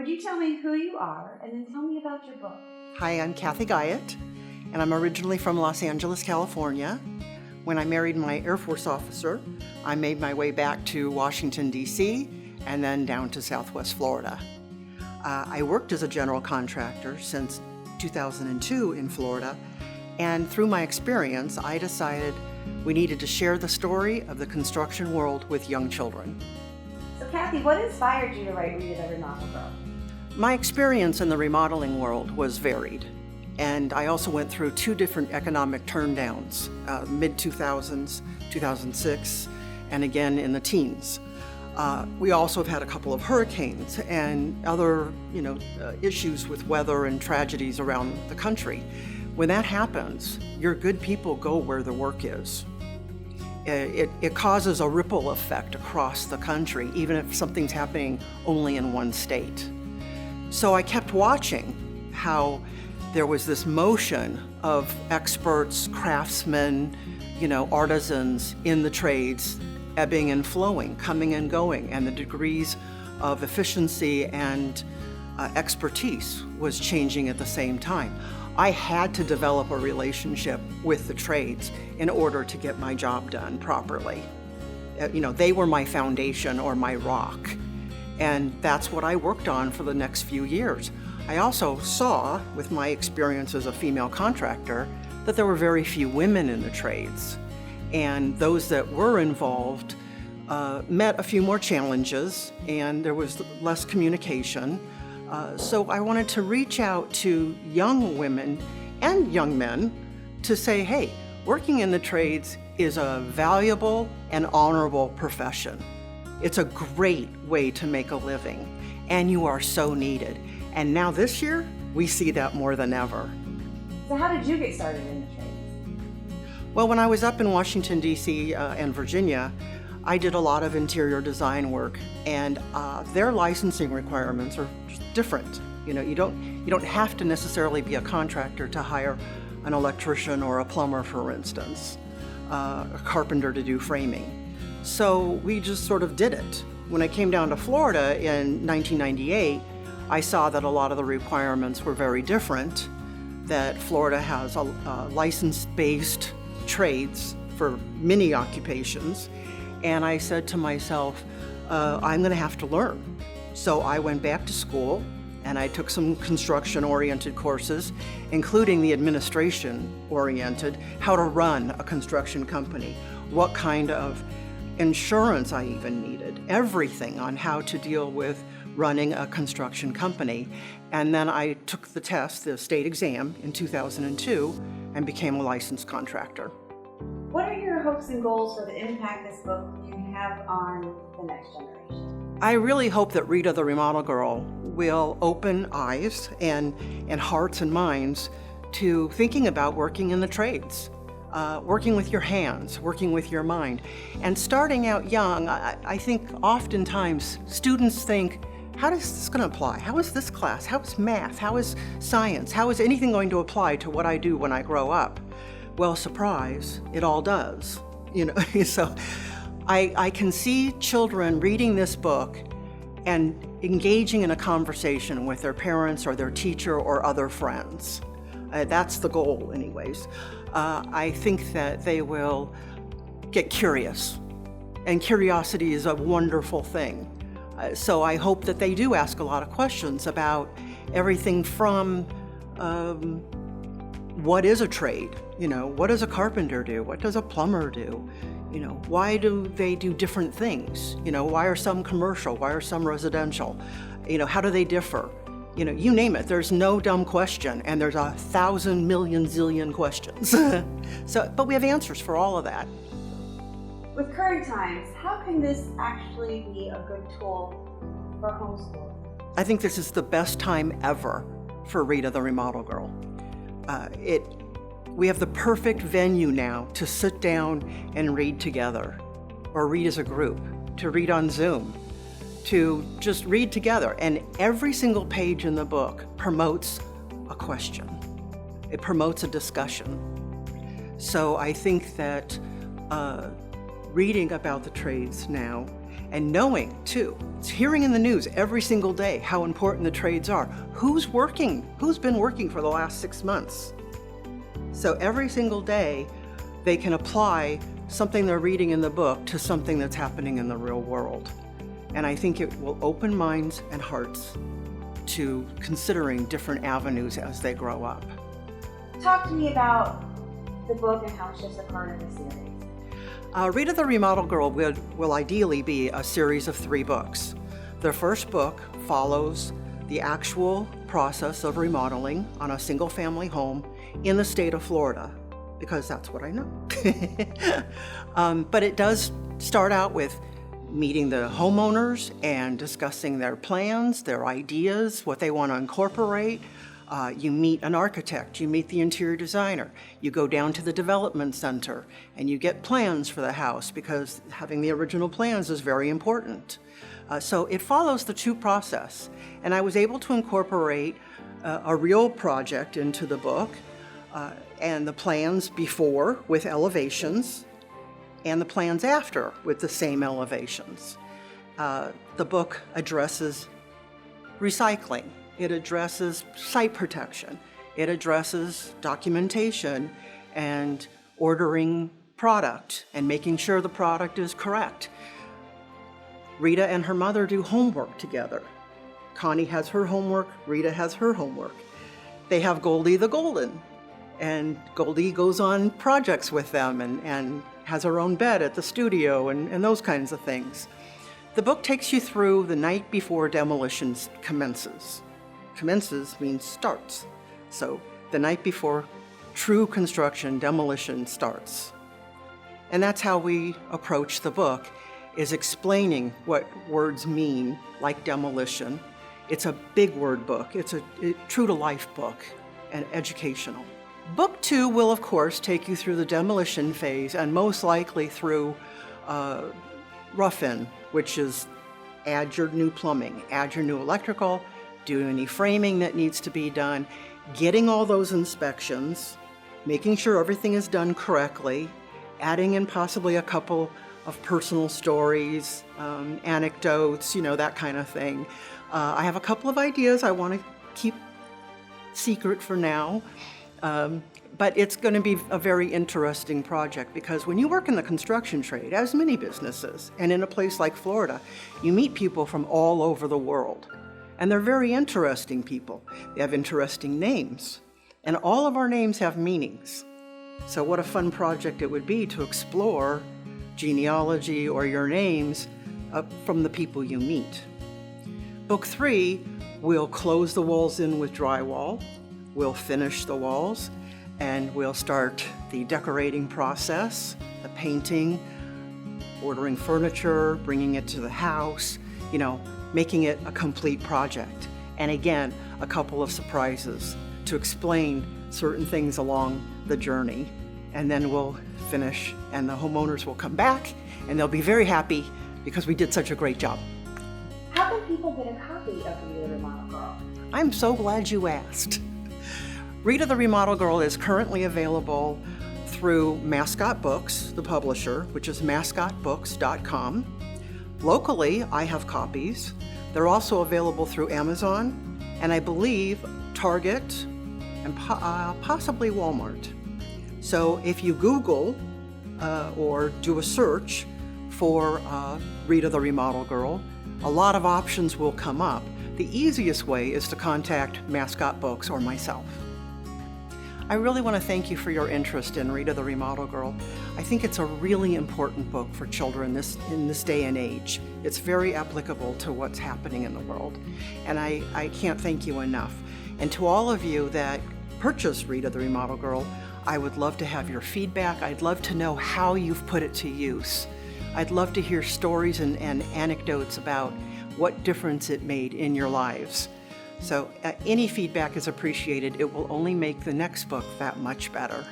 would you tell me who you are and then tell me about your book? Hi, I'm Kathy Guyett, and I'm originally from Los Angeles, California. When I married my Air Force officer, I made my way back to Washington, D.C., and then down to Southwest Florida. I worked as a general contractor since 2002 in Florida, and through my experience, I decided we needed to share the story of the construction world with young children. So Kathy, what inspired you to write Rita the Remodel Girl? My experience in the remodeling world was varied, and I also went through two different economic turndowns, mid-2000s, 2006, and again in the teens. We also have had a couple of hurricanes and other, issues with weather and tragedies around the country. When that happens, your good people go where the work is. It causes a ripple effect across the country, even if something's happening only in one state. So I kept watching how there was this motion of experts, craftsmen, artisans in the trades, ebbing and flowing, coming and going, and the degrees of efficiency and expertise was changing at the same time. I had to develop a relationship with the trades in order to get my job done properly. They were my foundation or my rock, and that's what I worked on for the next few years. I also saw, with my experience as a female contractor, that there were very few women in the trades. And those that were involved met a few more challenges, and there was less communication. So I wanted to reach out to young women and young men to say, hey, working in the trades is a valuable and honorable profession. It's a great way to make a living, and you are so needed. And now this year, we see that more than ever. So how did you get started in the trades? Well, when I was up in Washington, D.C. And Virginia, I did a lot of interior design work, and their licensing requirements are just different. You don't have to necessarily be a contractor to hire an electrician or a plumber, for instance, a carpenter to do framing. So we just sort of did it. When I came down to Florida in 1998, I saw that a lot of the requirements were very different, that Florida has a license-based trades for many occupations, and I said to myself, I'm going to have to learn. So I went back to school, and I took some construction-oriented courses, including the administration-oriented, how to run a construction company, what kind of insurance I even needed, everything on how to deal with running a construction company. And then I took the test, the state exam, in 2002 and became a licensed contractor. What are your hopes and goals for the impact this book can have on the next generation? I really hope that Rita the Remodel Girl will open eyes and hearts and minds to thinking about working in the trades. Working with your hands, working with your mind. And starting out young, I think oftentimes students think, how is this going to apply? How is this class? How is math? How is science? How is anything going to apply to what I do when I grow up? Well, surprise, it all does. So I can see children reading this book and engaging in a conversation with their parents or their teacher or other friends. That's the goal anyways. I think that they will get curious, and curiosity is a wonderful thing. So I hope that they do ask a lot of questions about everything from what is a trade? What does a carpenter do? What does a plumber do? Why do they do different things? Why are some commercial? Why are some residential? How do they differ? You name it, there's no dumb question, and there's 1,000 million zillion questions. But we have answers for all of that. With current times, how can this actually be a good tool for homeschool? I think this is the best time ever for Rita the Remodel Girl. We have the perfect venue now to sit down and read together, or read as a group, to read on Zoom, to just read together. And every single page in the book promotes a question. It promotes a discussion. So I think that reading about the trades now And knowing, too, it's hearing in the news every single day how important the trades are. Who's been working for the last 6 months? So every single day, they can apply something they're reading in the book to something that's happening in the real world. And I think it will open minds and hearts to considering different avenues as they grow up. Talk to me about the book and how it's just a part of the series. Rita the Remodel Girl will ideally be a series of 3 books. The first book follows the actual process of remodeling on a single-family home in the state of Florida, because that's what I know. But it does start out with meeting the homeowners and discussing their plans, their ideas, what they want to incorporate. You meet an architect, you meet the interior designer, you go down to the development center, and you get plans for the house, because having the original plans is very important. So it follows the 2 process, and I was able to incorporate a real project into the book, and the plans before with elevations, and the plans after with the same elevations. The book addresses recycling. It addresses site protection. It addresses documentation and ordering product and making sure the product is correct. Rita and her mother do homework together. Connie has her homework, Rita has her homework. They have Goldie the Golden, and Goldie goes on projects with them and has her own bed at the studio and those kinds of things. The book takes you through the night before demolition commences. Commences means starts. So the night before true construction, demolition starts. And that's how we approach the book, is explaining what words mean, like demolition. It's a big word book. It's a true-to-life book and educational. Book 2 will, of course, take you through the demolition phase and most likely through rough-in, which is add your new plumbing, add your new electrical, do any framing that needs to be done, getting all those inspections, making sure everything is done correctly, adding in possibly a couple of personal stories, anecdotes, that kind of thing. I have a couple of ideas I want to keep secret for now, but it's going to be a very interesting project, because when you work in the construction trade, as many businesses, and in a place like Florida, you meet people from all over the world. And they're very interesting people. They have interesting names. And all of our names have meanings. So what a fun project it would be to explore genealogy or your names from the people you meet. Book 3, we'll close the walls in with drywall. We'll finish the walls, and we'll start the decorating process, the painting, ordering furniture, bringing it to the house, making it a complete project. And again, a couple of surprises to explain certain things along the journey. And then we'll finish, and the homeowners will come back, and they'll be very happy because we did such a great job. How can people get a copy of Rita the Remodel Girl? I'm so glad you asked. Rita the Remodel Girl is currently available through Mascot Books, the publisher, which is mascotbooks.com. Locally, I have copies. They're also available through Amazon, and I believe Target, and possibly Walmart. So if you Google or do a search for Rita the Remodel Girl, a lot of options will come up. The easiest way is to contact Mascot Books or myself. I really want to thank you for your interest in Rita the Remodel Girl. I think it's a really important book for children in this day and age. It's very applicable to what's happening in the world, and I can't thank you enough. And to all of you that purchase Rita the Remodel Girl, I would love to have your feedback. I'd love to know how you've put it to use. I'd love to hear stories and anecdotes about what difference it made in your lives. So any feedback is appreciated. It will only make the next book that much better.